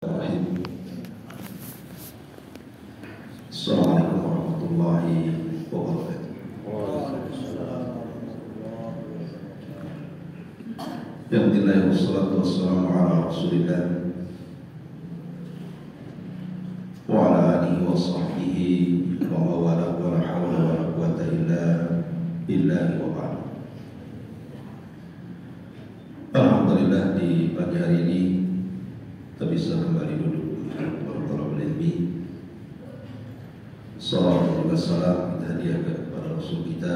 Assalamualaikum warahmatullahi wabarakatuh. Alhamdulillah wassalatu wassalamu ala Rasulillah wa ala alihi wa sahbihi wa mawala wa la hawla wa la quwwata illa billahi wa ba'd. Alhamdulillah di pagi hari ini kita bisa kembali duduk bertolak ilmi. Salawat wa salam kita hadiahkan kepada Rasul kita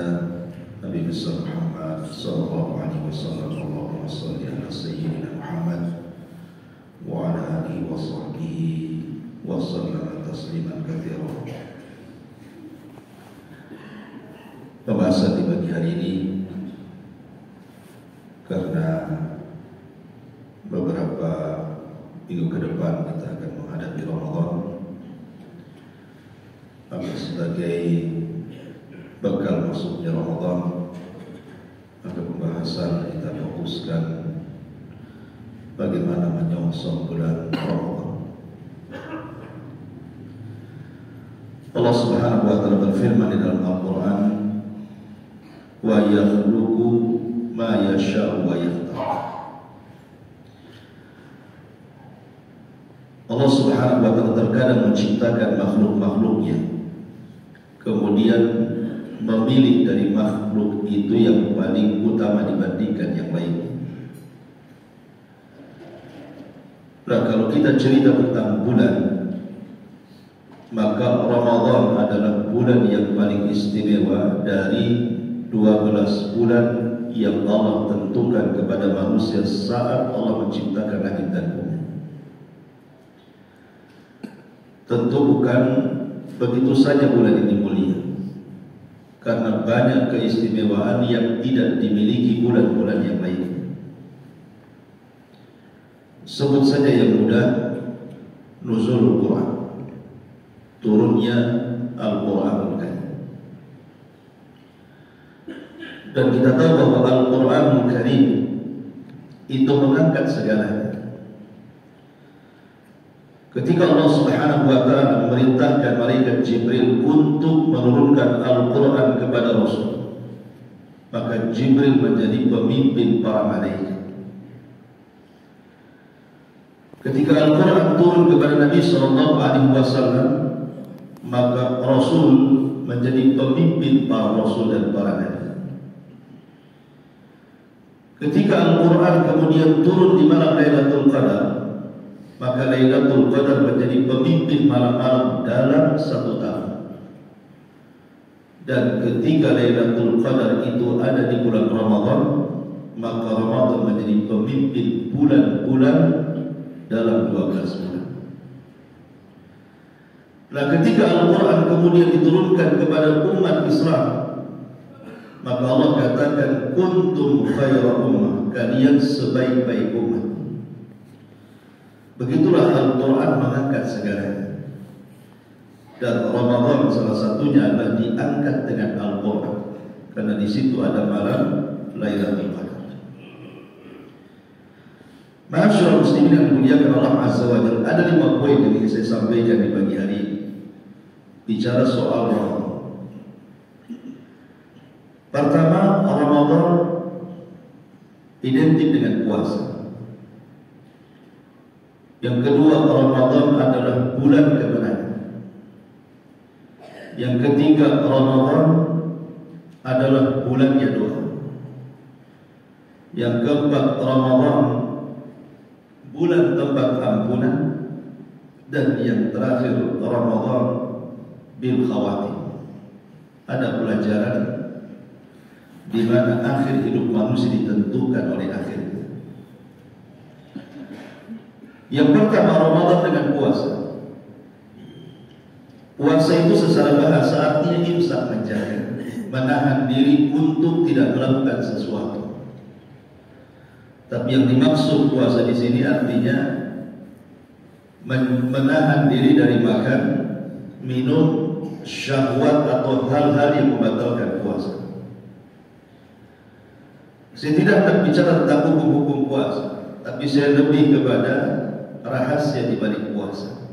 Nabi besar Muhammad sallallahu alaihi wasallam. Allahumma shalli ala sayyidina Muhammad wa ala alihi wa sahbihi wa sallam tasliman katsiran. Pembahasan di pagi hari ini, karena beberapa minggu ke depan kita akan menghadapi Ramadan, maka sebagai bekal masuknya Ramadan, maka pembahasan kita fokuskan bagaimana menyongsong bulan Ramadan. Allah Subhanahu wa taala berfirman di dalam Al-Qur'an, wa yakhluqu ma yasha'u wa yakhtar. Allah Subhanahu wa taala terkadang menciptakan makhluk-makhluknya, kemudian memilih dari makhluk itu yang paling utama dibandingkan yang lain. Nah, kalau kita cerita tentang bulan, maka Ramadan adalah bulan yang paling istimewa dari 12 bulan yang Allah tentukan kepada manusia saat Allah menciptakan langit dan bumi. Tentu bukan begitu saja bulan ini mulia, karena banyak keistimewaan yang tidak dimiliki bulan-bulan yang lain. Sebut saja yang mudah, nuzulul Quran, turunnya Al-Quranul Karim. Dan kita tahu bahwa Al-Quranul Karim itu mengangkat segalanya. Ketika Allah Subhanahu wa taala memerintahkan malaikat Jibril untuk menurunkan Al-Quran kepada Rasul, maka Jibril menjadi pemimpin para malaikat. Ketika Al-Quran turun kepada Nabi sallallahu alaihi wasallam, maka Rasul menjadi pemimpin para rasul dan para nabi. Ketika Al-Quran kemudian turun di malam Lailatul Qadar, maka Lailatul Qadar menjadi pemimpin malam-malam dalam satu tahun. Dan ketika Lailatul Qadar itu ada di bulan Ramadan, maka Ramadan menjadi pemimpin bulan-bulan dalam 12 bulan. Nah, ketika Al-Quran kemudian diturunkan kepada umat Islam, maka Allah katakan, kuntum khaira ummah, kalian sebaik-baik umat. Begitulah Al-Quran mengangkat segalanya. Dan Ramadan salah satunya adalah diangkat dengan Al-Quran, karena di situ ada malam Lailatul Qadar. Ma'asyiral muslimin yang dimuliakan Allah Azza wa Jalla, ada 5 poin yang ingin saya sampaikan di pagi hari ini. Bicara soal Ramadan. Pertama, Ramadan identik dengan puasa. Yang kedua, Ramadan adalah bulan kemenangan. Yang ketiga, Ramadan adalah bulannya doa. Yang keempat, Ramadan bulan tempat ampunan. Dan yang terakhir, Ramadan bil khawatim. Ada pelajaran di mana akhir hidup manusia ditentukan oleh akhirnya. Yang pertama, Ramadan dengan puasa. Puasa itu secara bahasa artinya imsak, menjaga, menahan diri untuk tidak melakukan sesuatu. Tapi yang dimaksud puasa di sini artinya menahan diri dari makan, minum, syahwat atau hal-hal yang membatalkan puasa. Saya tidak akan bicara tentang hukum-hukum puasa, tapi saya lebih kepada rahasia di balik puasa.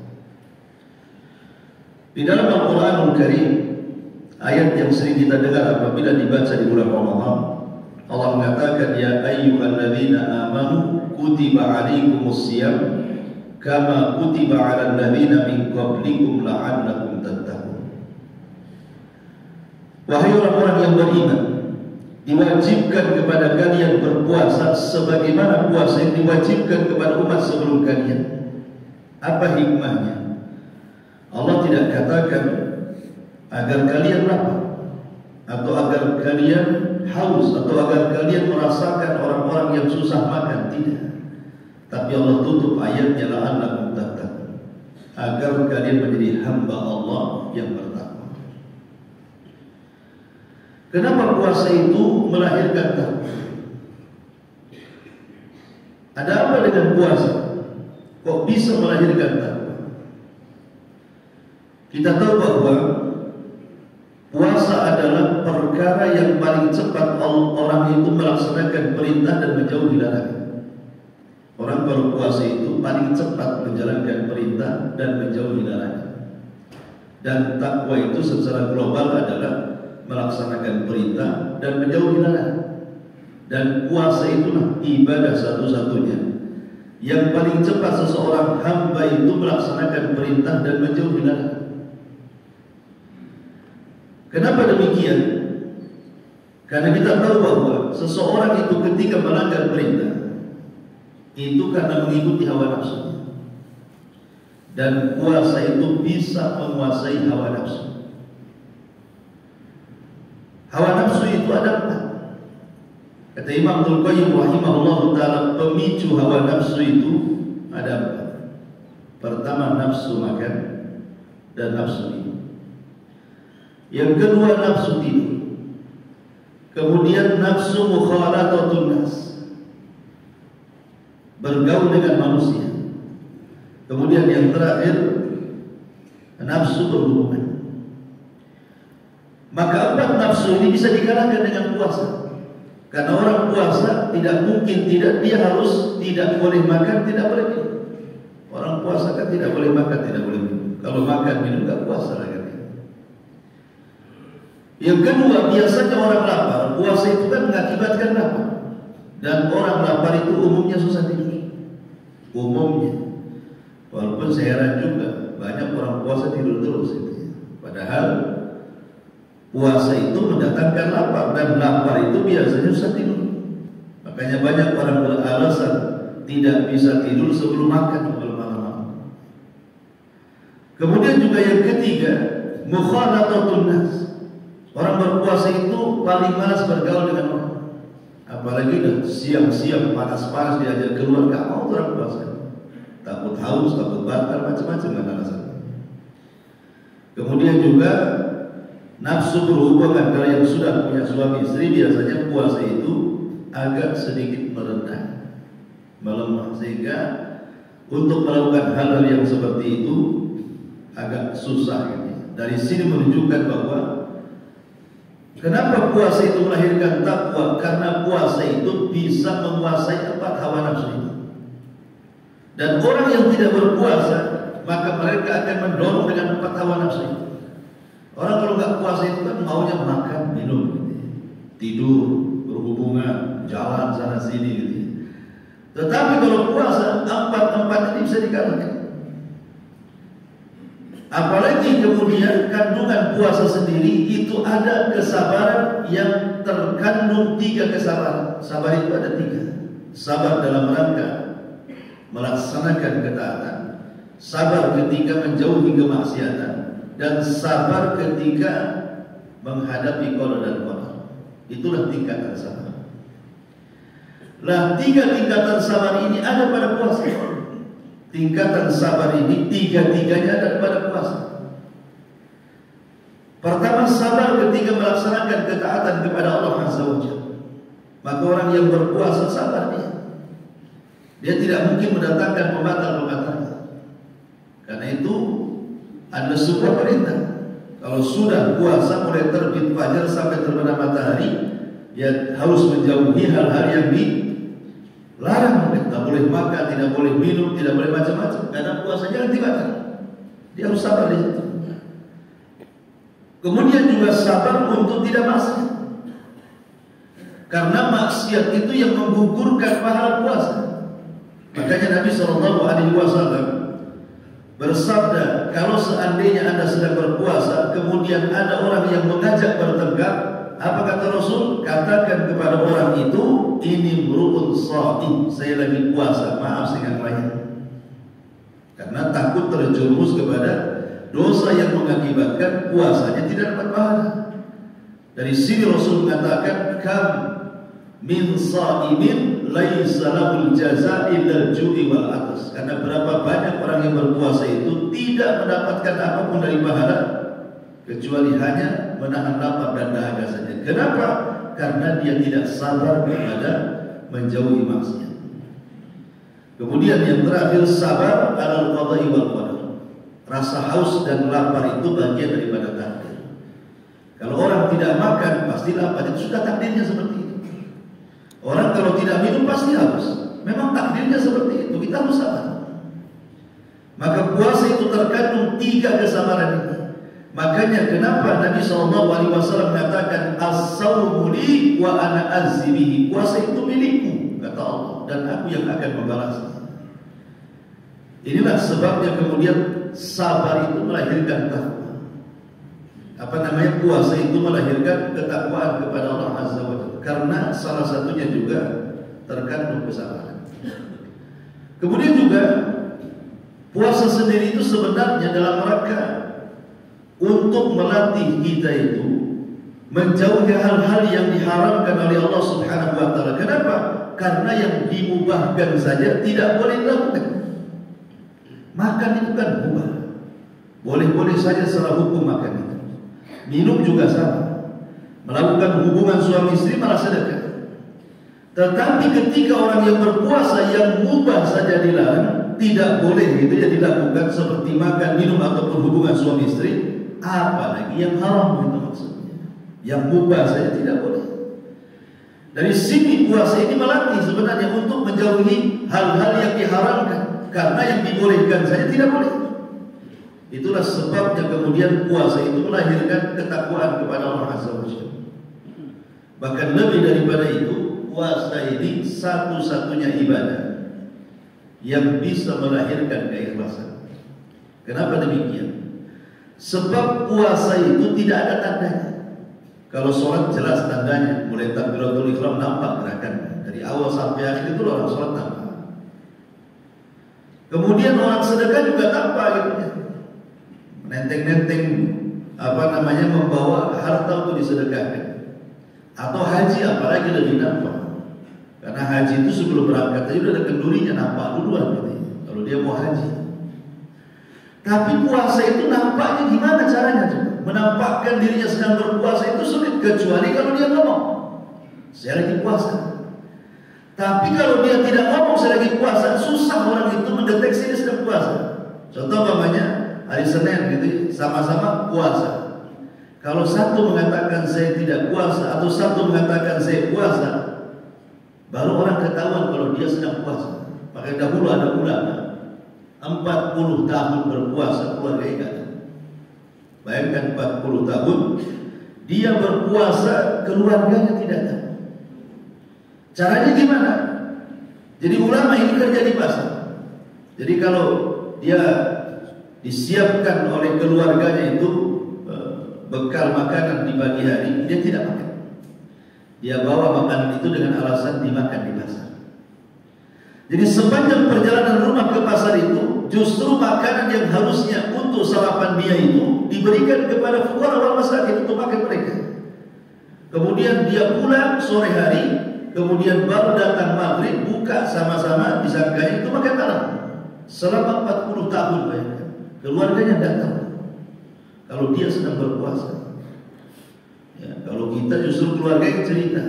Di dalam Al-Quranul Karim, ayat yang sering kita dengar apabila dibaca di bulan Ramadan, Allah mengatakan, ya ayyuhalladzina amanu kutiba alaikumus shiyam kama kutiba 'alal ladzina min qablikum la'allakum tattaqun. Wahai orang-orang yang beriman, diwajibkan kepada kalian berpuasa sebagaimana puasa yang diwajibkan kepada umat sebelum kalian. Apa hikmahnya? Allah tidak katakan agar kalian lapar, atau agar kalian haus, atau agar kalian merasakan orang-orang yang susah makan. Tidak. Tapi Allah tutup ayatnya la'allakum tattaqun, agar kalian menjadi hamba Allah yang bertakwa. Kenapa puasa itu melahirkan takwa? Ada apa dengan puasa? Kok bisa melahirkan takwa? Kita tahu bahwa puasa adalah perkara yang paling cepat orang itu melaksanakan perintah dan menjauhi larangan. Orang berpuasa itu paling cepat menjalankan perintah dan menjauhi larangan. Dan takwa itu secara global adalah melaksanakan perintah dan menjauhi larangan. Dan puasa itulah ibadah satu-satunya yang paling cepat seseorang hamba itu melaksanakan perintah dan menjauhi larangan. Kenapa demikian? Karena kita tahu bahwa seseorang itu ketika melanggar perintah itu karena mengikuti hawa nafsu. Dan puasa itu bisa menguasai hawa nafsu. Hawa nafsu itu ada empat. Kata Imam Ibnu Qayyim rahimahullah ta'ala, pemicu hawa nafsu itu ada empat. Pertama, nafsu makan dan nafsu minum. Yang kedua, nafsu tidur. Kemudian nafsu mukhalathatun nas, bergaul dengan manusia. Kemudian yang terakhir, nafsu berhubungan. Maka empat nafsu ini bisa dikalahkan dengan puasa. Karena orang puasa tidak mungkin tidak, dia harus tidak boleh makan, tidak boleh minum. Orang puasa kan tidak boleh makan, tidak boleh minum. Kalau makan minum enggak puasa lagi. Yang kedua, biasanya orang lapar, puasa itu kan mengakibatkan lapar. Dan orang lapar itu umumnya susah tidur. Umumnya. Walaupun saya heran juga, banyak orang puasa tidur terus itu. Padahal puasa itu mendatangkan lapar, dan lapar itu biasanya susah tidur. Makanya banyak orang beralasan tidak bisa tidur sebelum makan malam-malam. Kemudian juga yang ketiga, mukhalathatun nas. Orang berpuasa itu paling malas bergaul dengan orang. Apalagi dah siang-siang panas-panas diajak keluar, gak mau orang puasa. Takut haus, takut batal, macam-macam kan alasannya. Kemudian juga nafsu berhubungan. Kalau yang sudah punya suami istri, biasanya puasa itu agak sedikit merendah, melemah, sehingga untuk melakukan hal-hal yang seperti itu agak susah. Dari sini menunjukkan bahwa kenapa puasa itu melahirkan takwa? Karena puasa itu bisa menguasai empat hawa nafsu itu. Dan orang yang tidak berpuasa, maka mereka akan mendorong dengan empat hawa nafsu itu. Orang kalau nggak puasa itu kan maunya makan, minum, tidur, berhubungan, jalan sana sini gitu. Tetapi kalau puasa, empat ini bisa dikalahkan. Apalagi kemudian kandungan puasa sendiri itu ada kesabaran yang terkandung 3 kesabaran. Sabar itu ada 3. Sabar dalam rangka melaksanakan ketaatan, sabar ketika menjauhi kemaksiatan, dan sabar ketika menghadapi qada dan qadar. Itulah tingkatan sabar. Lah 3 tingkatan sabar ini ada pada puasa. Tingkatan sabar ini 3-tiganya ada pada puasa. Pertama, sabar ketika melaksanakan ketaatan kepada Allah Azza wa Jalla. Maka orang yang berpuasa sabar dia tidak mungkin mendatangkan pembatal-pembatalnya. Karena itu ada sebuah perintah. Kalau sudah puasa mulai terbit fajar sampai terbenam matahari, ya harus menjauhi hal-hal yang dilarang oleh tidak boleh makan, tidak boleh minum, tidak boleh macam-macam. Karena puasa jangan dibatal. Dia harus sabar di situ. Kemudian juga sabar untuk tidak maksiat. Karena maksiat itu yang menggugurkan pahala puasa. Makanya Nabi SAW bersabda, kalau seandainya Anda sedang berpuasa, kemudian ada orang yang mengajak bertengkar, apa kata Rasul? Katakan kepada orang itu, ini mru'un sha'im, saya lagi puasa, maaf dengan lain. Karena takut terjerumus kepada dosa yang mengakibatkan puasanya tidak dapat pahala. Dari sini Rasul mengatakan, kam min sha'imin laisa lahul jaza illa al-ju'i wal atas. Karena berapa banyak orang yang berpuasa itu tidak mendapatkan apapun dari pahala kecuali hanya menahan lapar dan dahaga saja. Kenapa? Karena dia tidak sabar kepada menjauhi maksiat. Kemudian yang terakhir, sabar alal qada'i wal qadar. Rasa haus dan lapar itu bagian daripada takdir. Kalau orang tidak makan pasti lapar, itu sudah takdirnya seperti itu. Orang kalau tidak minum pasti haus. Memang takdirnya seperti itu, kita harus sabar. Maka puasa itu terkandung 3 kesabaran ini. Makanya kenapa Nabi SAW mengatakan as-sawmu li wa ana azzibihi. Puasa itu milikku, kata Allah, dan aku yang akan membalasnya. Inilah sebabnya kemudian sabar itu melahirkan takwa. Apa namanya? Puasa itu melahirkan ketakwaan kepada Allah Azza wa Jalla. Karena salah satunya juga terkandung kesabaran. Kemudian juga puasa sendiri itu sebenarnya dalam rangka untuk melatih kita itu menjauhi hal-hal yang diharamkan oleh Allah Subhanahu wa taala. Kenapa? Karena yang dimubahkan saja tidak boleh dilakukan. Makan itu kan mubah. Boleh-boleh saja secara hukum makan itu. Minum juga sama. Melakukan hubungan suami istri malah sedekah. Tetapi ketika orang yang berpuasa yang mubah saja dilarang, tidak boleh itu ya dilakukan seperti makan, minum ataupun hubungan suami istri, apalagi yang haram itu maksudnya. Yang mubah saja tidak boleh. Dari sini puasa ini melatih sebenarnya untuk menjauhi hal-hal yang diharamkan. Karena yang dibolehkan saja tidak boleh. Itulah sebabnya kemudian puasa itu melahirkan ketakwaan kepada Allah Azza wa Jalla. Bahkan lebih daripada itu, puasa ini satu-satunya ibadah yang bisa melahirkan keikhlasan. Kenapa demikian? Sebab puasa itu tidak ada tandanya. Kalau sholat jelas tandanya, mulai takbiratul ihram nampak gerakannya. Dari awal sampai akhir itu orang sholat nampak. Kemudian orang sedekah juga tampak gitu ya. Nenteng-nenteng membawa harta untuk disedekahkan. Atau haji apalagi lebih nampak. Karena haji itu sebelum berangkat aja udah ada kendurinya nampak duluan gitu ya, kalau dia mau haji. Tapi puasa itu nampaknya gimana caranya tuh? Menampakkan dirinya sedang berpuasa itu sulit, kecuali kalau dia ngomong saya lagi puasa. Tapi kalau dia tidak ngomong saya lagi puasa, susah orang itu mendeteksi dia sedang puasa. Contoh umpamanya hari Senin gitu, sama-sama puasa. Kalau satu mengatakan saya tidak puasa atau satu mengatakan saya puasa, baru orang ketahuan kalau dia sedang puasa. Maka dahulu ada ulama 40 tahun berpuasa keluarga ikan. Bayangkan 40 tahun dia berpuasa, keluarganya tidak tahu. Caranya gimana? Jadi ulama ini kerja di pasar. Jadi kalau dia disiapkan oleh keluarganya itu bekal makanan di pagi hari, dia tidak makan. Dia bawa makanan itu dengan alasan dimakan di pasar. Jadi sepanjang perjalanan rumah ke pasar itu, justru makanan yang harusnya untuk sarapan dia itu diberikan kepada fuqara wal masakin untuk makan mereka. Kemudian dia pulang sore hari, kemudian baru datang maghrib, buka sama-sama disangkanya itu makan malam. Selama 40 tahun bayangkan, keluarganya datang. Kalau dia sedang berpuasa, ya, kalau kita justru keluarga yang cerita,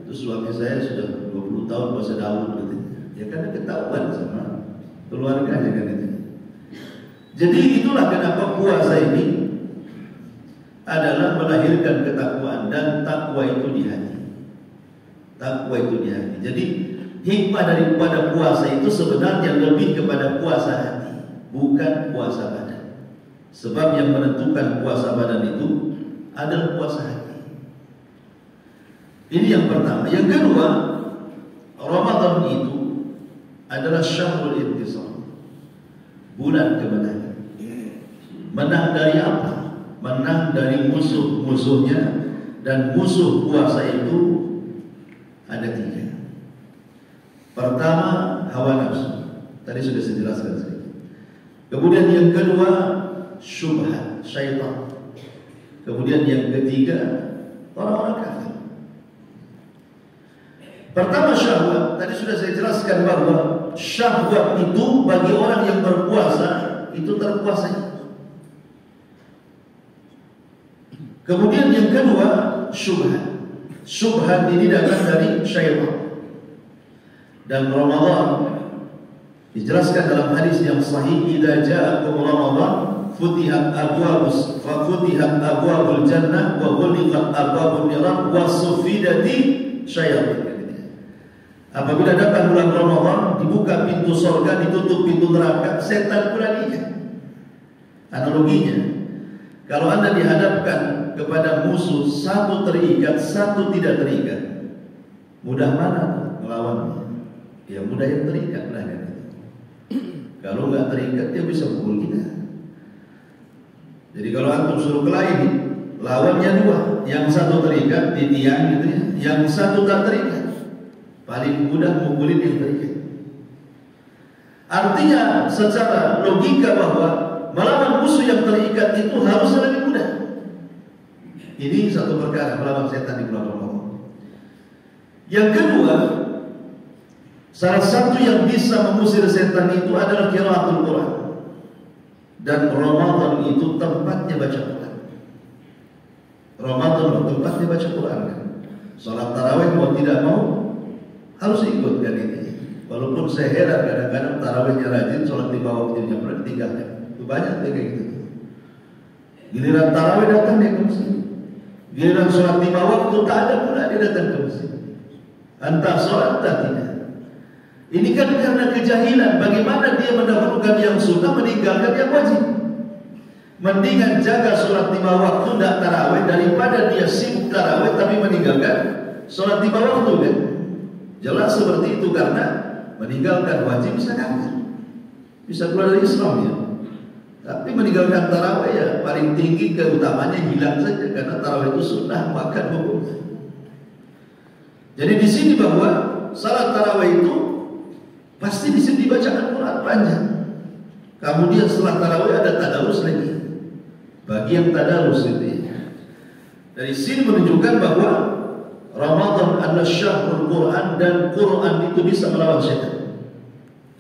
terus suami saya sudah 20 tahun puasa Daud gitu. Ya karena ketahuan sama keluarganya kan itu. Jadi itulah kenapa puasa ini adalah melahirkan ketakwaan, dan takwa itu di hati. Takwa itu di hati. Jadi hikmah daripada puasa itu sebenarnya lebih kepada puasa hati, bukan puasa badan. Sebab yang menentukan puasa badan itu adalah puasa hati. Ini yang pertama. Yang kedua, Ramadan itu adalah syahrul intisar, bulan kemenangan. Menang dari apa? Menang dari musuh-musuhnya. Dan musuh puasa itu ada 3. Pertama, hawa nafsu. Tadi sudah saya jelaskan sedikit. Kemudian yang kedua, syubhat, syaitan. Kemudian yang ketiga, orang-orang kafir. Pertama, syahwat. Tadi sudah saya jelaskan bahwa syahwat itu bagi orang yang berpuasa itu terkuasai. Kemudian yang kedua, syubhat. Syubhat ini datang dari syaitan. Dan Ramadan dijelaskan dalam hadis yang sahih, idza ja'akum Ramadan futihat abwabul jannah wa ghulqat abwabun niran wa sufidati syayatin. Apabila datang bulan Ramadan, dibuka pintu surga, ditutup pintu neraka, setan pula dia. Analoginya, kalau Anda dihadapkan kepada musuh, satu terikat, satu tidak terikat, mudah mana melawannya? Ya mudah yang terikat lah kan. Kalau nggak terikat dia bisa pukul kita. Jadi kalau antum suruh kelahi, lawannya 2, yang satu terikat di tiang gitu ya, yang satu tak terikat, paling mudah mukulin yang terikat. Artinya secara logika bahwa melawan musuh yang terikat itu harusnya lebih mudah. Ini satu perkara, melawan setan di bulan Ramadan. Yang kedua, salah satu yang bisa mengusir setan itu adalah qiraatul Quran. Dan Ramadan itu tempatnya baca Quran. Ramadan tempatnya baca Quran kan. Salat tarawih mau tidak mau harus ikut kan ini. Walaupun saya heran kadang-kadang tarawihnya rajin, salat 5 waktunya pernah ditinggalkan. Itu banyak kayak gitu. Giliran tarawih datang dia ke masjid. Giliran sholat 5 waktu tak ada pula dia datang ke masjid. Entah sholat tak tidak. Ini kan karena kejahilan. Bagaimana dia mendahulukan yang sunnah, meninggalkan yang wajib. Mendingan jaga sholat 5 waktu tak tarawih daripada dia sibuk tarawih tapi meninggalkan sholat 5 waktu kan. Jelas seperti itu, karena meninggalkan wajib bisa kafir, bisa keluar dari Islam ya. Tapi meninggalkan tarawih ya paling tinggi keutamanya hilang saja, karena tarawih itu sunnah makan hukumnya. Jadi di sini bahwa salat tarawih itu pasti di sini dibacakan Quran panjang. Kemudian setelah tarawih ada tadarus lagi. Bagi yang tadarus itu ya. Dari sini menunjukkan bahwa Ramadan adalah syahrul Quran, dan Quran itu bisa melawan syaitan.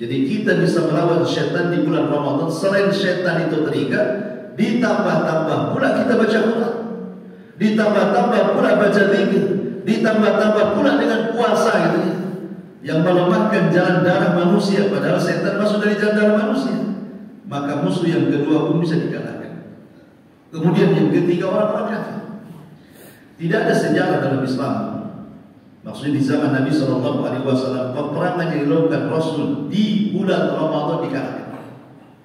Jadi kita bisa melawan syaitan di bulan Ramadan. Selain syaitan itu terikat, ditambah-tambah pula kita baca Quran, ditambah-tambah pula baca zikir, ditambah-tambah pula dengan puasa gitu ya, yang melemahkan jalan darah manusia, padahal setan masuk dari jalan darah manusia. Maka musuh yang kedua pun bisa dikalahkan. Kemudian yang ketiga, orang-orang kafir. Tidak ada sejarah dalam Islam, maksudnya di zaman Nabi SAW, peperangan yang dilakukan Rasul di bulan Ramadan dikalahkan.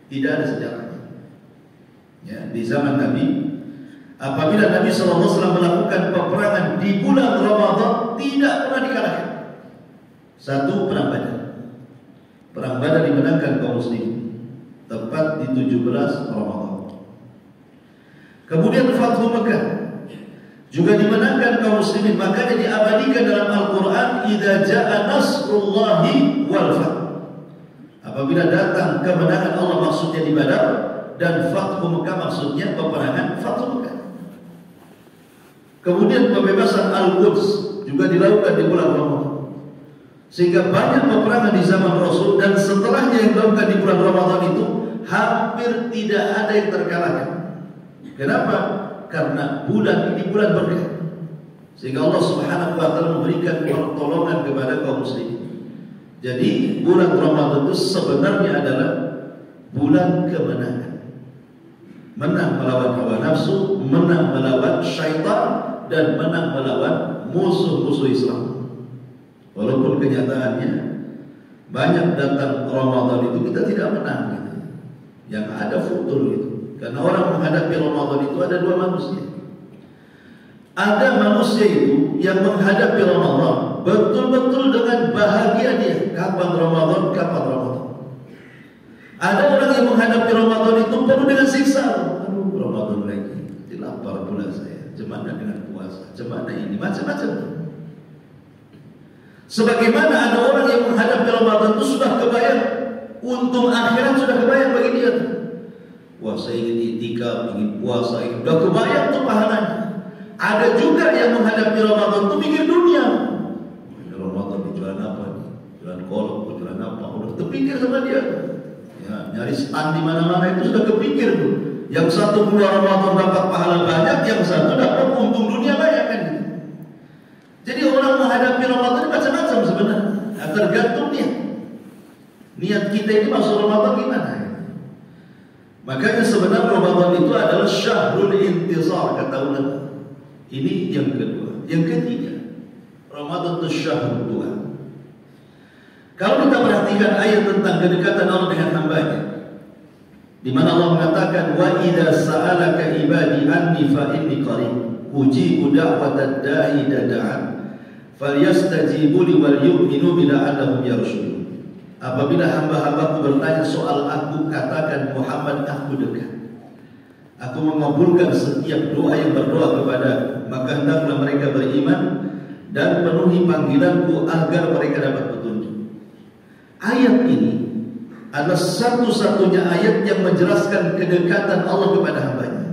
Tidak ada sejarahnya. Ya, di zaman Nabi, apabila Nabi SAW melakukan peperangan di bulan Ramadan, tidak pernah dikalahkan. Satu, perang Badar. Perang Badar dimenangkan kaum muslim, tepat di 17 Ramadan. Kemudian Fathu Mekah juga dimenangkan kaum muslimin. Makanya diabadikan dalam Al-Quran, idza jaa nasrullahi wal fath. Apabila datang kemenangan Allah maksudnya di Badar, dan Fathu Mekah maksudnya peperangan Fathu Mekah. Kemudian pembebasan Al-Quds juga dilakukan di bulan Ramadan. Sehingga banyak peperangan di zaman Rasul, dan setelahnya yang dilakukan di bulan Ramadan itu hampir tidak ada yang terkalahkan. Kenapa? Karena bulan ini bulan berkah, sehingga Allah Subhanahu wa taala memberikan pertolongan kepada kaum muslimin. Jadi bulan Ramadan itu sebenarnya adalah bulan kemenangan. Menang melawan hawa nafsu, menang melawan syaitan, dan menang melawan musuh-musuh Islam. Walaupun kenyataannya banyak datang Ramadan itu kita tidak menang gitu. Yang ada futur gitu. Karena orang menghadapi Ramadan itu ada dua manusia. Ada manusia itu yang menghadapi Ramadan betul-betul dengan bahagia dia. Kapan Ramadan? Kapan Ramadan? Ada orang yang menghadapi Ramadan itu penuh dengan siksa. Aduh, Ramadan lagi. Lapar pula saya. Gimana dengan puasa? Gimana ini? Macam-macam. Sebagaimana ada orang yang menghadapi Ramadan itu sudah kebayang untung akhirat, sudah kebayang bagi dia. Wah, saya ingin itikaf, ingin puasa, ingin, udah kebayang tuh pahalanya. Ada juga yang menghadapi Ramadan itu mikir dunia. Ini Ramadan jualan apa nih? Jualan kolok, jualan apa? Udah terpikir sama dia. Ya, nyari stand di mana-mana itu sudah kepikir tuh. Yang satu bulan Ramadan dapat pahala banyak, yang satu dapat untung dunia banyak kan. Jadi orang menghadapi Ramadan macam-macam sebenarnya. Nah, tergantung niat kita ini masuk Ramadan gimana. Makanya sebenarnya Ramadan itu adalah syahrul intisar kata ulama. Ini yang kedua. Yang ketiga, Ramadan itu syahrul Tuhan. Kalau kita perhatikan ayat tentang kedekatan Allah dengan hambanya, di mana Allah mengatakan wa idza sa'alaka ibadi anni fa inni qarib ujibu da'watad da'i idza da'an falyastajibu li wal yu'minu bi la'allahum yarshudun. Apabila hamba-hambaku bertanya soal aku, katakan Muhammad, aku dekat. Aku mengabulkan setiap doa yang berdoa kepada, maka hendaklah mereka beriman dan penuhi panggilanku agar mereka dapat petunjuk. Ayat ini adalah satu-satunya ayat yang menjelaskan kedekatan Allah kepada hambanya.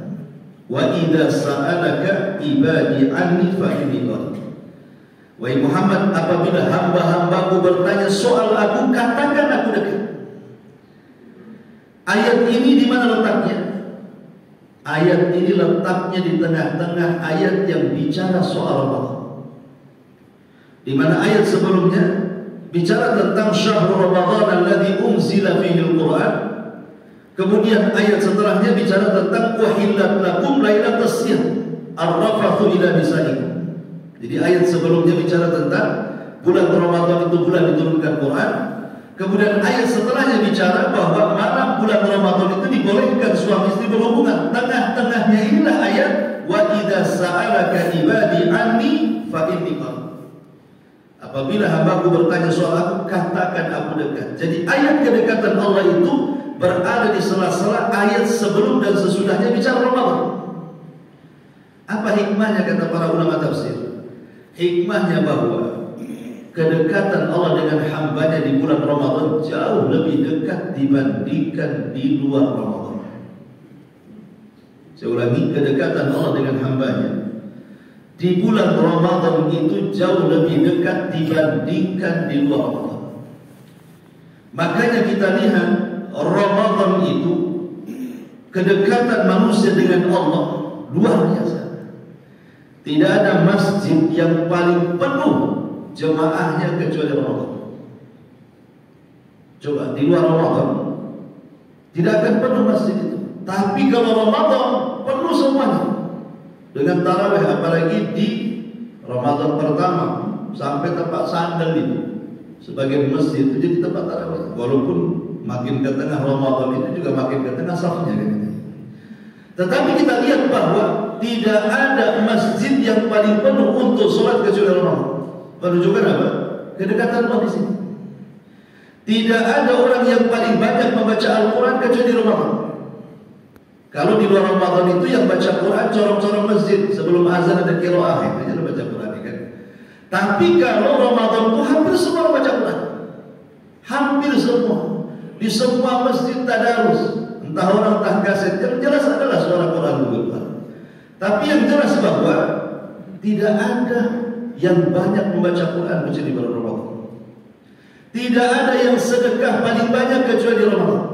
Wa idza sa'alaka ibadi anni fa inni qarib. Wahai Muhammad, apabila hamba-hambaku bertanya soal aku, katakan aku dekat. Ayat ini di mana letaknya? Ayat ini letaknya di tengah-tengah ayat yang bicara soal Allah. Di mana ayat sebelumnya bicara tentang syahrul Ramadan alladzi unzila fihi al-Qur'an. Kemudian ayat setelahnya bicara tentang uhillat lakum lailatas siyam ar-rafathu ila nisaikum. Jadi ayat sebelumnya bicara tentang bulan Ramadan itu bulan diturunkan Quran. Kemudian ayat setelahnya bicara bahwa malam bulan Ramadan itu dibolehkan suami istri berhubungan. Tengah-tengahnya inilah ayat wa idza sa'alaka ibadi anni fa inni qarib. Apabila hambaku bertanya soal aku, katakan aku dekat. Jadi ayat kedekatan Allah itu berada di sela-sela ayat sebelum dan sesudahnya bicara Ramadan. Apa hikmahnya kata para ulama tafsir? Hikmahnya bahwa kedekatan Allah dengan hambanya di bulan Ramadan jauh lebih dekat dibandingkan di luar Ramadan. Saya ulangi, kedekatan Allah dengan hambanya di bulan Ramadan itu jauh lebih dekat dibandingkan di luar Ramadan. Makanya kita lihat Ramadan itu kedekatan manusia dengan Allah luar biasa. Tidak ada masjid yang paling penuh jemaahnya kecuali Ramadan. Coba di luar Ramadan tidak akan penuh masjid itu. Tapi kalau Ramadan penuh semuanya. Dengan tarawih, apalagi di Ramadan pertama sampai tempat sandal itu sebagian masjid itu jadi tempat tarawih. Walaupun makin ke tengah Ramadan itu juga makin ke tengah safnya gitu. Tetapi kita lihat bahwa tidak ada masjid yang paling penuh untuk sholat kecuali Ramadan. Menunjukkan apa? Kedekatan Allah di sini. Tidak ada orang yang paling banyak membaca Al-Quran kecuali Ramadan. Kalau di luar Ramadan itu yang baca Quran corong-corong masjid sebelum azan ada qiraah itu jangan baca Quran kan. Tapi kalau Ramadan itu hampir semua baca Quran. Hampir semua. Di semua masjid tadarus. Entah orang entah kaset, yang jelas adalah suara Quran bergetar. Tapi yang jelas bahwa tidak ada yang banyak membaca Quran kecuali bulan Ramadan. Tidak ada yang sedekah paling banyak kecuali Ramadan.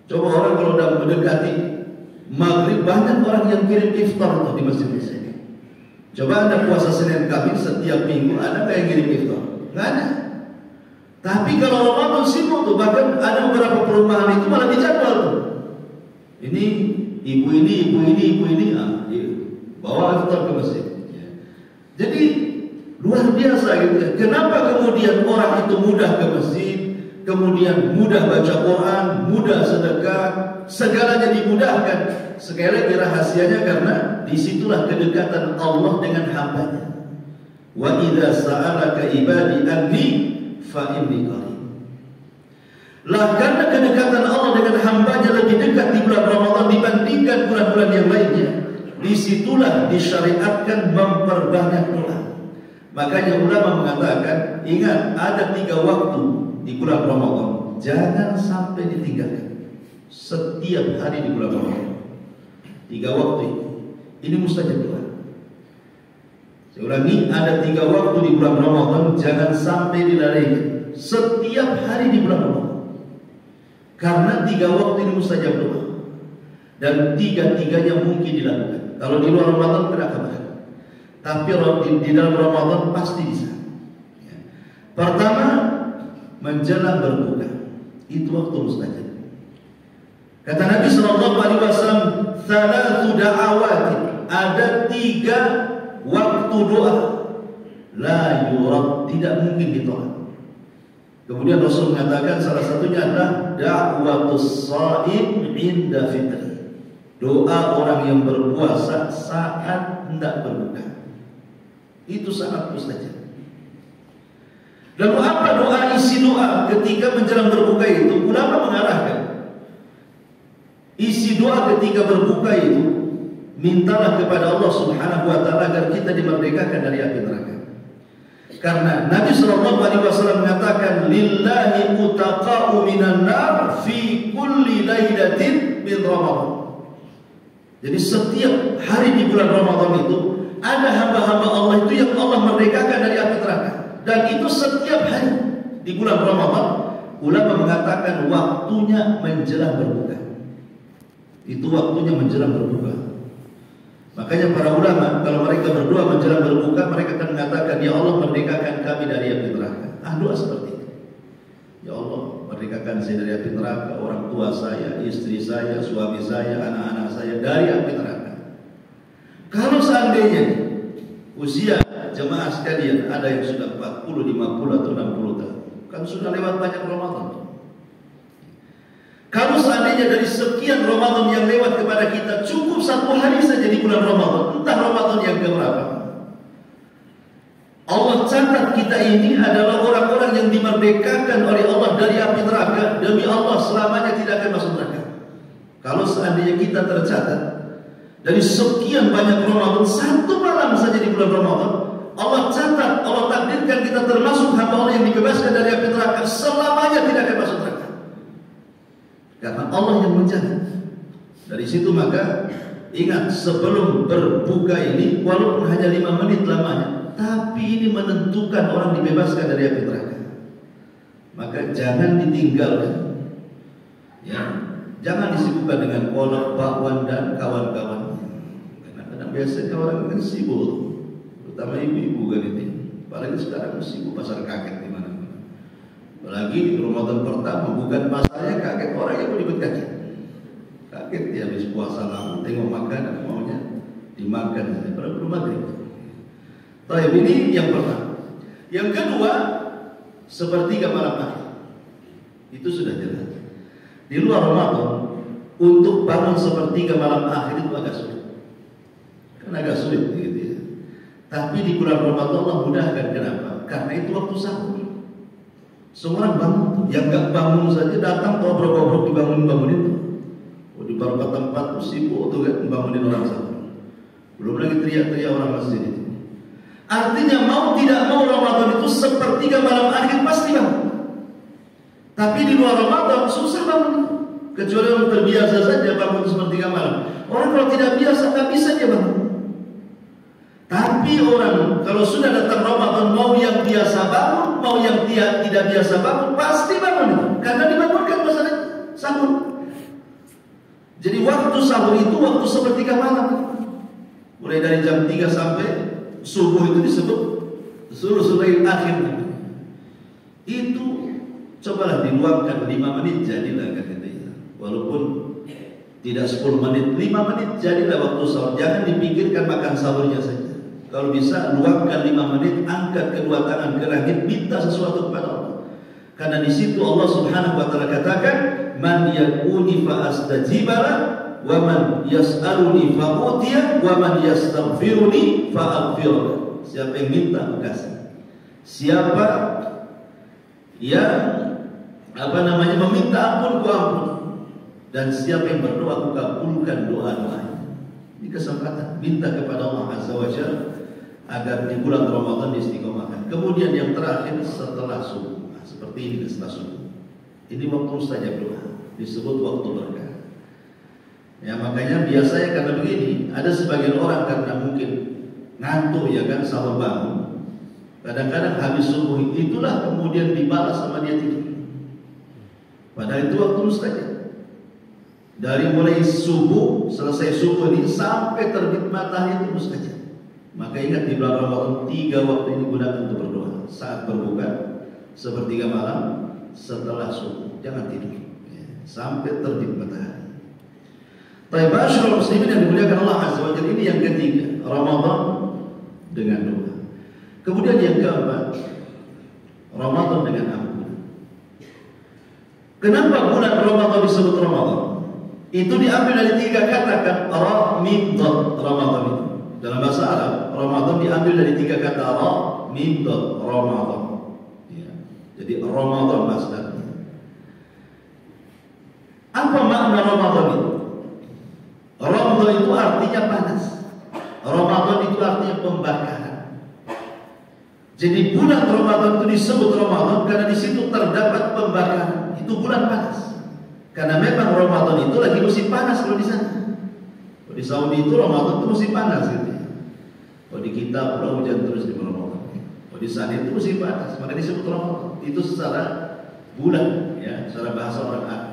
Coba orang kalau sudah mendekati maghrib, banyak orang yang kirim iftar di masjid di sini. Coba Anda puasa Senin Kamis setiap minggu, ada nggak yang kirim iftar? Nggak ada. Tapi kalau Ramadan sibuk tuh, bahkan ada beberapa perumahan itu malah dijadwal tuh. Ini ibu ini bawa iftar ke masjid. Jadi Luar biasa gitu ya. Kenapa kemudian orang itu mudah ke masjid, kemudian mudah baca Quran, mudah sedekah, segalanya dimudahkan. Sekali lagi rahasianya karena disitulah kedekatan Allah dengan hambanya. Wa idza sa'alaka ibadi anni fa inni qarib. Lah karena kedekatan Allah dengan hambanya lebih dekat di bulan Ramadan dibandingkan bulan-bulan yang lainnya, disitulah disyariatkan memperbanyak doa. Makanya ulama mengatakan, ingat ada 3 waktu di bulan Ramadan, jangan sampai ditinggalkan. Setiap hari di bulan Ramadan 3 waktu ini mustajab doa. Saya ulangi, ada 3 waktu di bulan Ramadan, jangan sampai dilalaikan. Setiap hari di bulan Ramadan. Karena 3 waktu ini mustajab doa. Dan 3-tiganya mungkin dilakukan. Kalau di luar Ramadan tidak akan. Tapi di dalam Ramadan pasti bisa. Pertama, menjelang berbuka. Itu waktu mustajab. Kata Nabi SAW, "Thalathu da'awati." Ada 3 waktu doa la yurad, tidak mungkin ditolak. Kemudian Rasul mengatakan salah satunya adalah da'watus shaim inda fitri. Doa orang yang berpuasa saat hendak berbuka. Itu sangat mustajab. Lalu apa isi doa ketika menjelang berbuka itu? Ulama mengarahkan isi doa ketika berbuka itu, mintalah kepada Allah Subhanahu wa taala agar kita dimerdekakan dari api neraka. Karena Nabi SAW mengatakan, lillahi utaqa'u minan nar fi kulli lailatin min Ramadan. Jadi setiap hari di bulan Ramadan itu ada hamba-hamba Allah itu yang Allah merdekakan dari api neraka. Dan itu setiap hari di bulan Ramadan. Ulama mengatakan waktunya menjelang berbuka. Itu waktunya menjelang berbuka. Makanya para ulama kalau mereka berdoa menjelang berbuka, mereka akan mengatakan, ya Allah merdekakan kami dari api neraka. Doa seperti itu. Ya Allah merdekakan saya dari api neraka, orang tua saya, istri saya, suami saya, anak-anak saya dari api neraka. Kalau seandainya usia jemaah sekalian ada yang sudah 40, 50 atau 60 tahun, kan sudah lewat banyak Ramadan. Kalau seandainya dari sekian Ramadan yang lewat kepada kita cukup 1 hari saja di bulan Ramadan, entah Ramadan yang keberapa, Allah catat kita ini adalah orang-orang yang dimerdekakan oleh Allah dari api neraka. Demi Allah selamanya tidak akan masuk neraka. Kalau seandainya kita tercatat dari sekian banyak Ramadan, 1 malam saja di bulan Ramadan, Allah catat, Allah takdirkan kita termasuk hamba Allah yang dibebaskan dari api neraka, selamanya tidak akan masuk neraka. Karena Allah yang mencatat. Dari situ maka ingat, sebelum berbuka ini walaupun hanya 5 menit lamanya, tapi ini menentukan orang dibebaskan dari api neraka. Maka jangan ditinggalkan. Ya, jangan disibukkan dengan kolak, bakwan dan kawan-kawan. Kadang-kadang biasanya orang kan sibuk, terutama ibu-ibu kan itu. Apalagi sekarang sibuk pasar kaget di mana-mana. Apalagi di Ramadan pertama, bukan pasarnya kaget, orang yang ribet kaget. Kaget dia habis puasa lama, tengok makanan maunya dimakan pada belum maghrib. Baik, ini yang pertama. Yang kedua, sepertiga malam akhir. Itu sudah jelas. Di luar Ramadan, untuk bangun sepertiga malam akhir itu agak sulit. Kan agak sulit gitu ya. Tapi di bulan Ramadan Allah mudahkan. Kenapa? Karena itu waktu sahur. Semua orang bangun. Yang gak bangun saja datang obrok-obrok dibangunin-bangunin. Di beberapa tempat sibuk tuh kan bangunin orang sahur. Belum lagi teriak-teriak orang masjid itu. Artinya mau tidak mau Ramadan itu sepertiga malam akhir pasti bangun. Tapi di luar Ramadan susah bangun. Kecuali orang terbiasa saja bangun sepertiga malam. Orang kalau tidak biasa tak bisa dia bangun. Tapi orang kalau sudah datang Ramadan, mau yang biasa bangun, mau yang tidak biasa bangun, pasti bangun. Karena dibangunkan masalah sahur. Jadi waktu sahur itu waktu sepertiga malam. Mulai dari jam 3 sampai subuh itu disebut sulusul akhir. Itu cobalah diluangkan 5 menit jadilah katanya. Walaupun tidak 10 menit, 5 menit jadilah waktu sahur. Jangan dipikirkan makan sahurnya saja. Kalau bisa luangkan 5 menit, angkat kedua tangan ke langit, minta sesuatu kepada Allah. Karena di situ Allah Subhanahu wa taala katakan, "Man yaquni fa astajibala wa man yas'aluni fa utiya wa man yastaghfiruni fa aghfir." Siapa yang minta aku kasih. Siapa yang meminta ampun ku ampun. Dan siapa yang berdoa aku kabulkan doa-doanya. Ini kesempatan minta kepada Allah Azza wa Jalla agar di bulan Ramadan istiqomahkan. Kemudian yang terakhir setelah subuh. Seperti ini setelah subuh. Ini waktu mustajab doa, disebut waktu berkah. Ya makanya biasanya karena begini, ada sebagian orang karena mungkin ngantuk ya kan, sahur bangun. Kadang-kadang habis subuh itulah kemudian dibalas sama dia tidur. Padahal itu waktu mustajab. Dari mulai subuh, selesai subuh ini sampai terbit matahari itu mustajab. Maka ingat di bulan Ramadan 3 waktu ini gunakan untuk berdoa. Saat berbuka, sepertiga malam, setelah subuh. Jangan tidur ya, sampai terbit matahari. Taibashul muslimin yang dimuliakan Allah Azza wa Jalla, ini yang ketiga, Ramadan dengan doa. Kemudian yang keempat, Ramadan dengan ampunan. Kenapa bulan Ramadan disebut Ramadan? Itu diambil dari 3 kata kan, Ramadan. Ramadan itu dalam bahasa Arab, Ramadan diambil dari 3 kata Ramadan. Ya. Jadi Ramadan masdarnya. Apa makna Ramadan itu? Ramadan itu artinya panas. Ramadan itu artinya pembakaran. Jadi bulan Ramadan itu disebut Ramadan karena di situ terdapat pembakaran. Itu bulan panas. Karena memang Ramadan itu lagi musim panas kalau di sana. Kalau di Saudi itu Ramadan itu musim panas gitu ya. Kalau di kita pula hujan terus di Ramadan. Kalau di sana itu musim panas, maka disebut Ramadan. Itu secara bulan ya, secara bahasa orang Arab.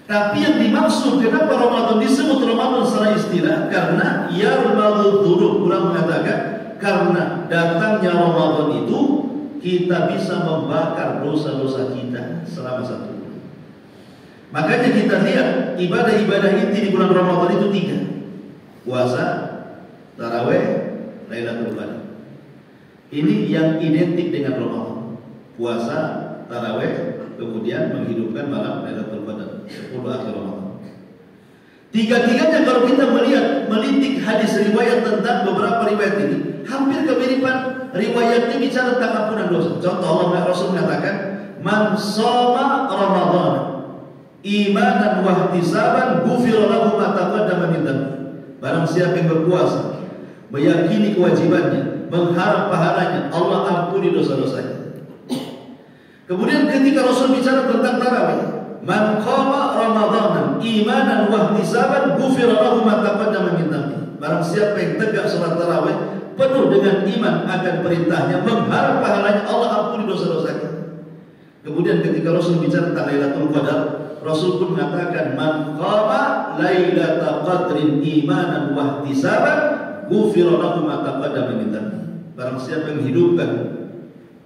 Tapi yang dimaksud kenapa Ramadan disebut Ramadan secara istilah? Karena yarmadul dzunub, ulama mengatakan karena datangnya Ramadan itu kita bisa membakar dosa-dosa kita selama 1 bulan. Makanya kita lihat ibadah-ibadah inti di bulan Ramadan itu 3. Puasa, tarawih, Lailatul Qadar. Ini yang identik dengan Ramadan. Puasa, tarawih, kemudian menghidupkan malam Lailatul Qadar, 10 akhir Ramadan. 3-tiganya kalau kita melihat melitik hadis riwayat tentang beberapa riwayat ini, hampir kemiripan riwayatnya bicara tentang ampunan dosa. Contoh Allah Rasul mengatakan, "Man shoma Ramadan imanan wa ihtisaban ghufira lahu ma taqaddama min dhanbi." Barang siapa yang berpuasa, meyakini kewajibannya, mengharap pahalanya, Allah ampuni dosa-dosanya. Kemudian ketika Rasul bicara tentang tarawih, "Man qama Ramadan imanan wa ihtisaban ghufira lahu ma taqaddama min dhanbi." Barang siapa yang tegak salat tarawih penuh dengan iman akan perintahnya, mengharap pahalanya, Allah ampuni dosa-dosanya. Kemudian ketika Rasul bicara tentang Lailatul Qadar, Rasul pun mengatakan, "Man qama lailatal qadrin imanan wa ihtisaban ghufira lahu ma taqaddama min dhanbi." Barang siapa yang hidupkan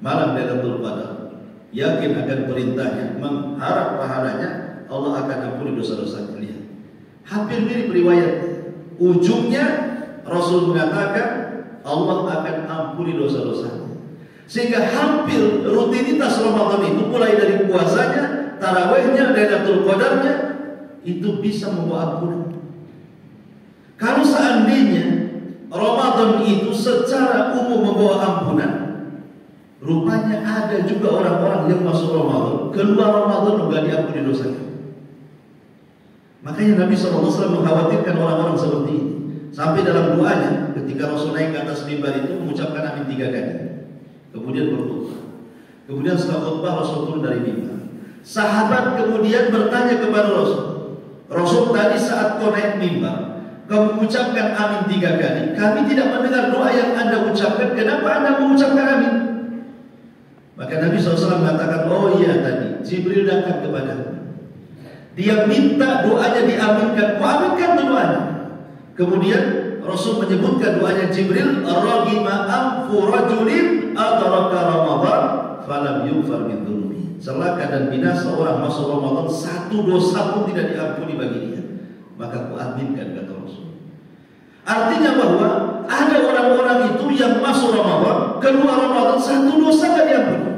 malam Lailatul Qadar, yakin akan perintahnya, mengharap pahalanya, Allah akan ampuni dosa-dosanya. Lihat, hampir mirip riwayatnya. Ujungnya Rasul mengatakan Allah akan ampuni dosa-dosanya. Sehingga hampir rutinitas Ramadan itu mulai dari puasanya, tarawihnya, Lailatul Qadarnya itu bisa membawa ampunan. Kalau seandainya Ramadan itu secara umum membawa ampunan, rupanya ada juga orang-orang yang masuk Ramadan, keluar Ramadan enggak diampuni dosanya. Makanya Nabi SAW mengkhawatirkan orang-orang seperti ini. Sampai dalam doanya ketika Rasul naik ke atas mimbar itu mengucapkan amin 3 kali. Kemudian berkhutbah. Kemudian setelah khutbah Rasul turun dari mimbar. Sahabat kemudian bertanya kepada Rasul, "Rasul, tadi saat kau naik mimbar, kau mengucapkan amin 3 kali. Kami tidak mendengar doa yang Anda ucapkan. Kenapa Anda mengucapkan amin?" Maka Nabi SAW mengatakan, "Oh iya, tadi Jibril datang kepadaku. Dia minta doanya diaminkan. Kau aminkan doanya." Kemudian Rasul menyebutkan doanya Jibril, "Ragima anfu rajulin adraka Ramadan falam yughfar min dhunubi." Celaka dan binasa orang masuk Ramadan, 1 dosa pun tidak diampuni bagi dia. Maka kau aminkan, kata Rasul. Artinya bahwa ada orang-orang itu yang masuk Ramadan, keluar Ramadan satu dosa gak diampuni.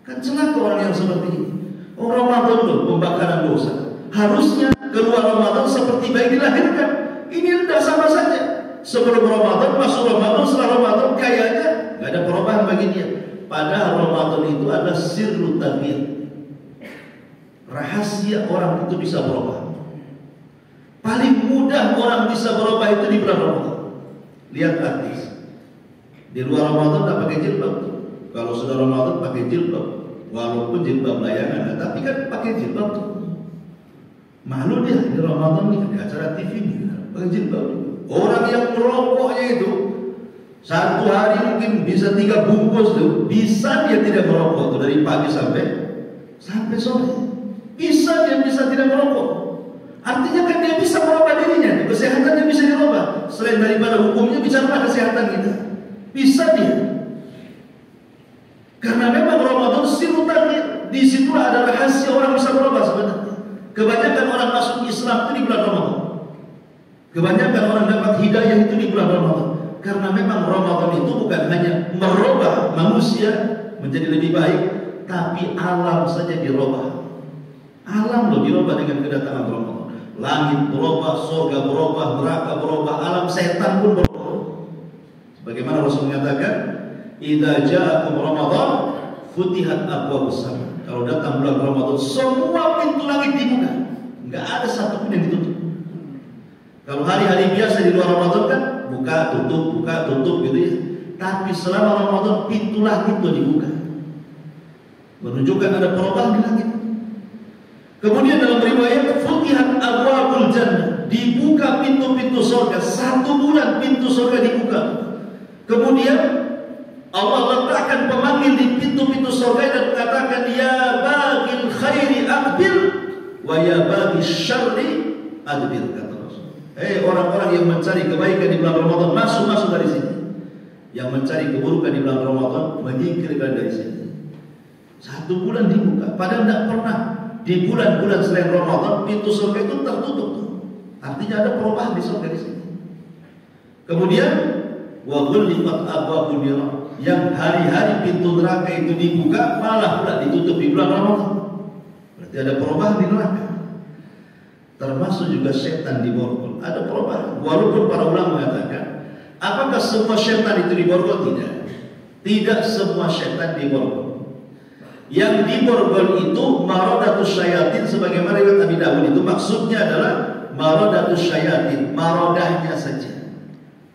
Kan celaka orang yang seperti ini. Oh, Ramadan loh pembakaran dosa. Harusnya keluar Ramadan seperti bayi dilahirkan. Ini tidak sama saja. Sebelum Ramadan, masuk Ramadan, setelah Ramadan kayaknya gak ada perubahan bagi dia. Padahal Ramadan itu adalah sirru taghyir. Rahasia orang itu bisa berubah. Paling mudah orang bisa berubah itu di bulan Ramadan. Lihat artis. Di luar Ramadan tak pakai jilbab. Kalau sudah Ramadan pakai jilbab. Walaupun jilbab layangan, tapi kan pakai jilbab tuh. Malu dia di Ramadan nih di acara TV nih, pakai jilbab. Orang yang merokoknya itu satu hari mungkin bisa 3 bungkus tuh, bisa dia tidak merokok tuh dari pagi sampai sore. Bisa dia bisa tidak merokok. Artinya kan dia bisa merubah dirinya, kesehatannya bisa dirubah. Selain daripada hukumnya, bicara kesehatan kita. Bisa dia. Karena memang Ramadan sirutannya, di situ ada rahasia orang bisa berubah sebenarnya. Kebanyakan orang masuk Islam itu di bulan Ramadan. Kebanyakan orang dapat hidayah itu di bulan Ramadan. Karena memang Ramadan itu bukan hanya merubah manusia menjadi lebih baik, tapi alam saja dirubah. Alam loh dirubah dengan kedatangan Ramadan. Langit berubah, surga berubah, neraka berubah, alam setan pun berubah. Sebagaimana Rasul mengatakan, idza ja'akum Ramadan futihat abwaabus sama. Kalau datang bulan Ramadan, semua pintu langit dibuka. Enggak ada satu pun yang ditutup. Kalau hari-hari biasa di luar Ramadan kan buka tutup gitu ya. Tapi selama Ramadan pintu langit itu dibuka. Menunjukkan ada perubahan di langit. Kemudian dalam riwayat futihat abwaabul jannah, dibuka pintu-pintu surga. 1 bulan pintu surga dibuka. Kemudian Allah letakkan pemanggil di pintu-pintu surga dan mengatakan, ya bagil khairi aqbil wa ya bagil syarri adbil, kata Rasul. Orang-orang yang mencari kebaikan di bulan Ramadan, masuk dari sini. Yang mencari keburukan di bulan Ramadan, menyingkirkan dari sini. 1 bulan dibuka. Padahal tidak pernah di bulan-bulan selain Ramadan pintu surga itu tertutup. Artinya ada perubahan di surga di sini. Kemudian wa ghulqat abwaabun nar, yang hari-hari pintu neraka itu dibuka malah pula ditutup di bulan Ramadan. Berarti ada perubahan di neraka. Termasuk juga setan di borgol. Ada perubahan. Walaupun para ulama mengatakan, apakah semua setan itu di borgol? Tidak. Tidak semua setan di borgol. Yang di borgol itu maradatus syayatin, sebagaimana riwayat Abi Dawud itu maksudnya adalah maradatus syayatin, marodahnya saja.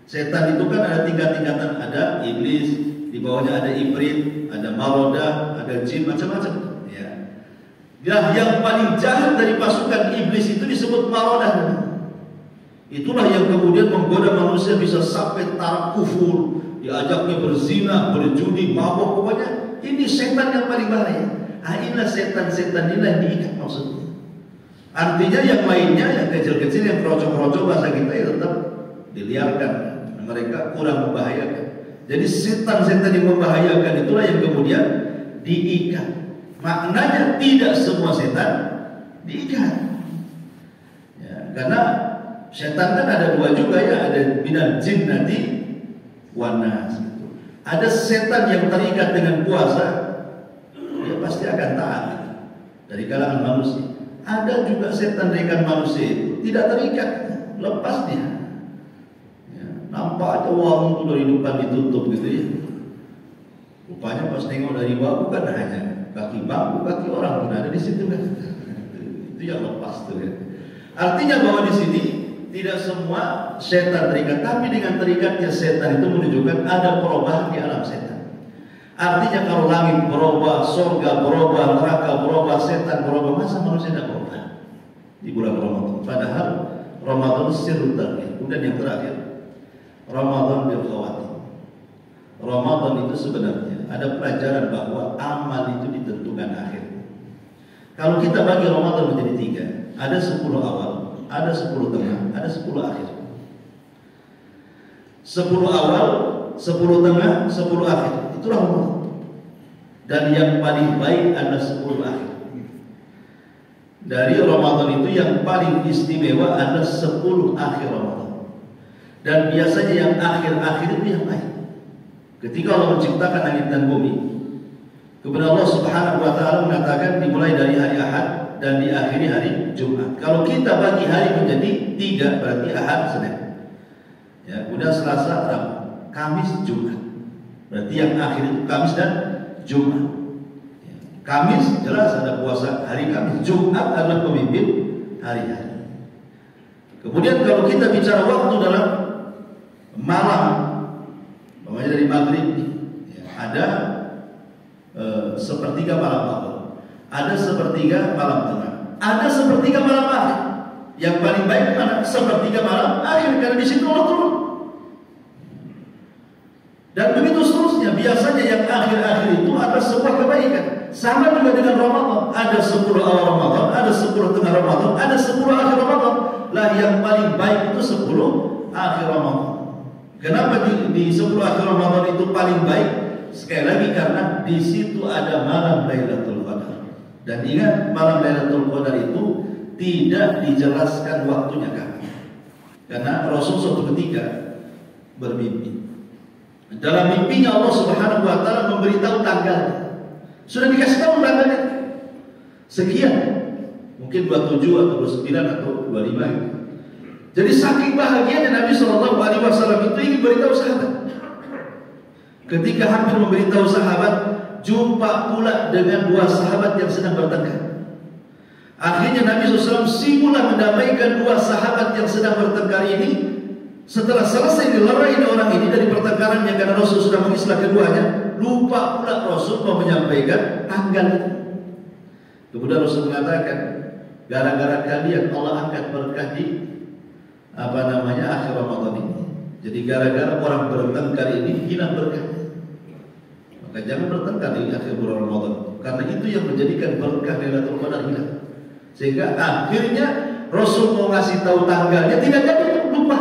Setan itu kan ada tingkat-tingkatan, ada iblis, di bawahnya ada ibrit, ada marodah, ada jin, macam-macam. Ya. Yang paling jahat dari pasukan iblis itu disebut marodah. Itulah yang kemudian menggoda manusia bisa sampai taraf kufur, diajaknya berzina, berjudi, mabuk, pokoknya ini setan yang paling bahaya. Inilah setan-setan inilah yang diikat maksudnya. Artinya yang lainnya, yang kecil-kecil, yang kerocok-kerocok bahasa kita ya tetap diliarkan. Mereka kurang membahayakan. Jadi setan-setan yang membahayakan itulah yang kemudian diikat. Maknanya tidak semua setan diikat. Ya, karena setan kan ada 2 juga ya, ada minal jinnati wan nas. Ada setan yang terikat dengan puasa, dia pasti akan taat dari kalangan manusia. Ada juga setan terikat manusia itu tidak terikat, lepas dia. Ya, nampak aja warung itu dari depan ditutup gitu ya. Rupanya pas tengok dari bawah bukan hanya kaki bangku, kaki orang pun ada di situ kan. Itu yang lepas tuh ya. Artinya bahwa di sini tidak semua setan terikat, tapi dengan terikatnya setan itu menunjukkan ada perubahan di alam setan. Artinya kalau langit berubah, surga berubah, neraka berubah, setan berubah, masa manusia tidak berubah di bulan Ramadan? Padahal Ramadan sirrul taghyir. Kemudian yang terakhir, Ramadan bil khawatim. Ramadan itu sebenarnya ada pelajaran bahwa amal itu ditentukan akhir. Kalau kita bagi Ramadan menjadi 3, ada 10 awal, ada 10 tengah, ada 10 akhir. 10 awal, 10 tengah, 10 akhir. Itulah Ramadan. Dan yang paling baik adalah 10 akhir. Dari Ramadan itu yang paling istimewa adalah 10 akhir Ramadan. Dan biasanya yang akhir-akhir itu yang baik. Ketika Allah menciptakan langit dan bumi, kemudian Allah Subhanahu wa taala mengatakan dimulai dari hari Ahad dan diakhiri hari Jumat. Kalau kita bagi hari menjadi 3, berarti Ahad, Senin. Ya, kemudian Selasa, Rabu, Kamis, Jumat. Berarti yang akhir itu Kamis dan Jumat. Ya, Kamis jelas ada puasa hari Kamis. Jumat adalah pemimpin hari-hari. Kemudian kalau kita bicara waktu dalam malam, namanya dari maghrib, ya, ada sepertiga malam awal, ada sepertiga malam tengah, ada sepertiga malam akhir. Yang paling baik mana? Sepertiga malam akhir, karena di situ Allah turun. Dan begitu seterusnya. Biasanya yang akhir-akhir itu ada sebuah kebaikan. Sama juga dengan Ramadan. Ada 10 awal Ramadan, ada 10 tengah Ramadan, ada 10 akhir Ramadan. Lah yang paling baik itu 10 akhir Ramadan. Kenapa di 10 akhir Ramadan itu paling baik? Sekali lagi karena di situ ada malam Lailatul Qadar. Dan ingat, malam Lailatul Qadar itu tidak dijelaskan waktunya kapan. Karena Rasul suatu ketika bermimpi. Dalam mimpinya Allah Subhanahu wa taala memberitahu tanggalnya. Sudah dikasih tahu tanggalnya. Sekian. Mungkin 27 atau 29 atau 25. Jadi saking bahagianya Nabi Shallallahu alaihi wasallam itu ingin beritahu sahabat. Ketika hampir memberitahu sahabat, jumpa pula dengan 2 sahabat yang sedang bertengkar. Akhirnya Nabi SAW simula mendamaikan 2 sahabat yang sedang bertengkar ini. Setelah selesai dilerai orang ini dari pertengkarannya, karena Rasul sudah mengislah keduanya, lupa pula Rasul mau menyampaikan tanggal itu. Kemudian Rasul mengatakan, gara-gara kalian Allah angkat berkah di akhir Ramadan ini. Jadi gara-gara orang bertengkar ini hilang berkahnya. Maka jangan bertengkar di akhir bulan Ramadan, karena itu yang menjadikan berkah Lailatul Qadar hilang. Sehingga akhirnya Rasul mau ngasih tahu tanggalnya, tidak jadi, lupa.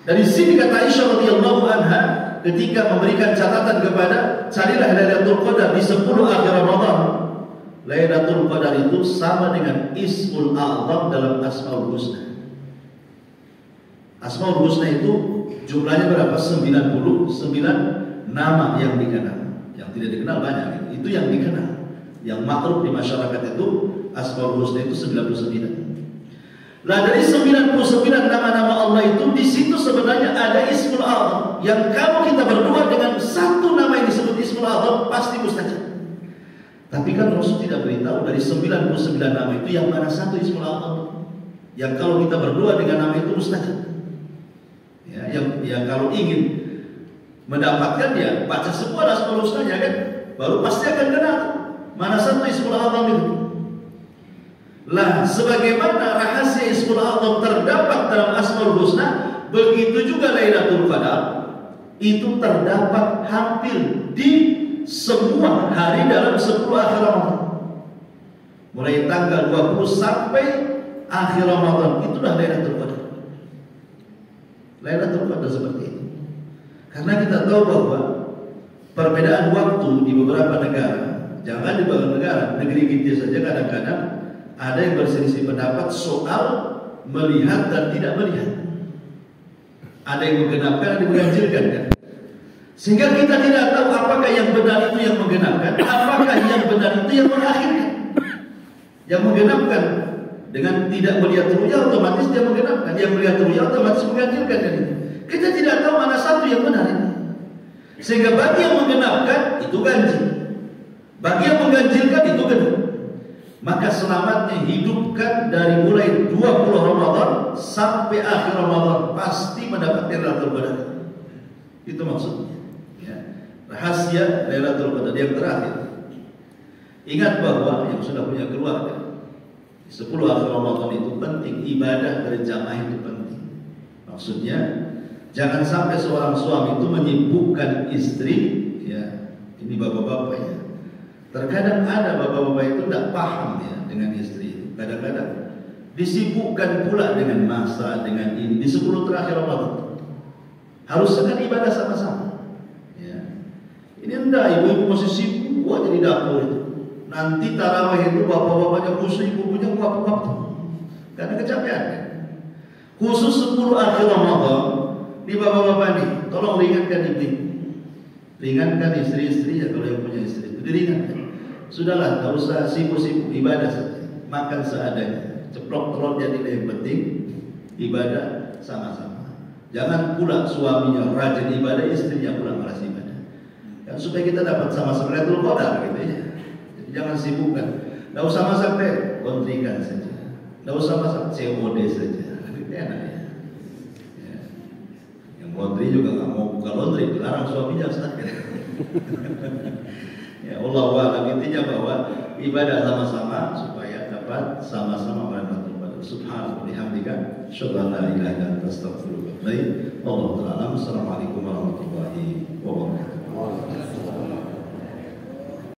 Dari sini kata Aisyah radhiyallahu anha, ketika memberikan catatan kepada carilah Lailatul Qadar di 10 akhir Ramadan. Lailatul Qadar itu sama dengan Ismul A'zam dalam Asmaul Husna. Asmaul Husna itu jumlahnya berapa? 99 nama yang dikenal. Yang tidak dikenal banyak. Itu yang dikenal. Yang makruf di masyarakat itu Asmaul Husna itu 99. Nah, dari 99 nama-nama Allah itu, di situ sebenarnya ada Ismul A'zam yang kalau kita berdua dengan satu nama yang disebut Ismul A'zam pasti mustajab. Tapi kan Rasul tidak beritahu dari 99 nama itu yang mana satu Ismul A'zam yang kalau kita berdua dengan nama itu mustajab. Ya, yang kalau ingin mendapatkan, ya baca semua Asmaul Husna, ya kan, baru pasti akan kenal mana satu Ismul A'zam itu. Lah, sebagaimana rahasia Ismul A'zam terdapat dalam Asmaul Husna, begitu juga Lailatul Qadar itu terdapat hampir di semua hari dalam 10 akhir Ramadan. Mulai tanggal 20 sampai akhir Ramadan, itulah Lailatul Qadar. Lailatul Qadar seperti itu. Karena kita tahu bahwa perbedaan waktu di beberapa negara, jangan di beberapa negara, negeri kita saja kadang-kadang ada yang berselisih pendapat soal melihat dan tidak melihat. Ada yang menggenapkan, ada yang mengganjilkan, kan? Sehingga kita tidak tahu apakah yang benar itu yang menggenapkan, apakah yang benar itu yang mengakhirkan. Yang menggenapkan dengan tidak melihat ru'ya otomatis dia menggenapkan, yang melihat ru'ya otomatis mengganjilkan, kan? Kita tidak tahu mana satu yang benar ini. Sehingga bagi yang menggenapkan itu ganjil, bagi yang mengganjilkan itu genap. Maka selamatnya hidupkan dari mulai 20 Ramadan sampai akhir Ramadan pasti mendapatkan Lailatul Qadar. Itu maksudnya. Ya. Rahasia Lailatul Qadar yang terakhir. Ingat bahwa yang sudah punya keluarga, 10 akhir Ramadan itu penting, ibadah berjamaah itu penting. Maksudnya jangan sampai seorang suami itu menyibukkan istri, ya. Ini bapak-bapak, ya. Terkadang ada bapak-bapak itu tidak paham, ya, dengan istri. Kadang-kadang disibukkan pula dengan masa, dengan ini. Di 10 terakhir Ramadan harusnya kan ibadah sama-sama, ya. Ini enggak, ibu-ibu masih sibuk aja di dapur itu. Nanti tarawih itu bapak-bapaknya khusus, ibu-ibunya waktu-waktu karena kecapean, kan? Khusus 10 akhir Ramadan, di bapak-bapak nih, tolong ringankan ibu, ringankan istri-istri ya kalau yang punya istri, diringankan. Sudahlah, tak usah sibuk-sibuk, ibadah saja, makan seadanya, ceplok telurnya tidak yang penting, ibadah sama-sama. Jangan pula suaminya rajin ibadah, istrinya pula malas ibadah. Kan supaya kita dapat sama-sama Lailatul Qadar gitu ya. Jadi jangan sibukkan. Tidak usah masak teh, kontrikan saja. Tidak usah masak COD saja. Itu enak ya. Yang kontri juga nggak mau buka laundry, dilarang suaminya Ustaz. Ya Allah wa'ala, intinya bahwa ibadah sama-sama supaya dapat sama-sama Lailatul Qadar. Subhanallah bihamdika, asyhadu an la ilaha illa anta, astaghfiruka wa atubu ilaik. Wallahu ta'ala. Assalamualaikum warahmatullahi wabarakatuh.